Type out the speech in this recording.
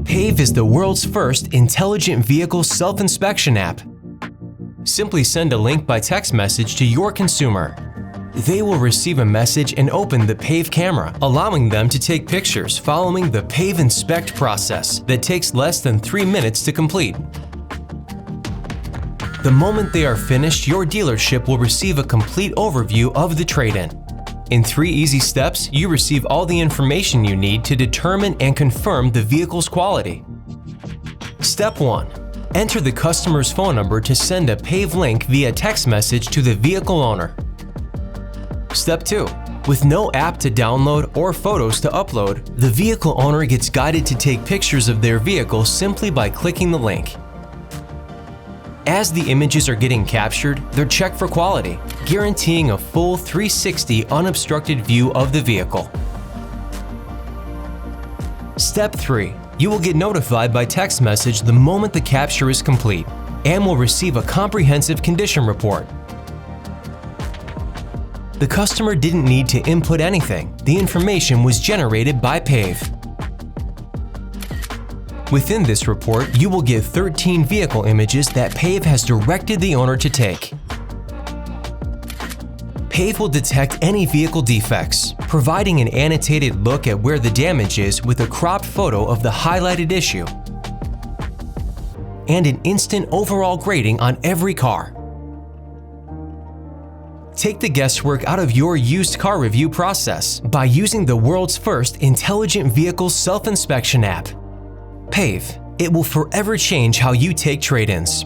PAVE is the world's first intelligent vehicle self-inspection app. Simply send a link by text message to your consumer. They will receive a message and open the PAVE camera, allowing them to take pictures following the PAVE Inspect process that takes less than 3 minutes to complete. The moment they are finished, your dealership will receive a complete overview of the trade-in. In 3 easy steps, you receive all the information you need to determine and confirm the vehicle's quality. Step 1. Enter the customer's phone number to send a PAVE link via text message to the vehicle owner. Step 2. With no app to download or photos to upload, the vehicle owner gets guided to take pictures of their vehicle simply by clicking the link. As the images are getting captured, they're checked for quality, guaranteeing a full 360 unobstructed view of the vehicle. Step 3. You will get notified by text message the moment the capture is complete and will receive a comprehensive condition report. The customer didn't need to input anything. The information was generated by PAVE. Within this report, you will get 13 vehicle images that PAVE has directed the owner to take. PAVE will detect any vehicle defects, providing an annotated look at where the damage is with a cropped photo of the highlighted issue, and an instant overall grading on every car. Take the guesswork out of your used car review process by using the world's first intelligent vehicle self-inspection app. PAVE. It will forever change how you take trade-ins.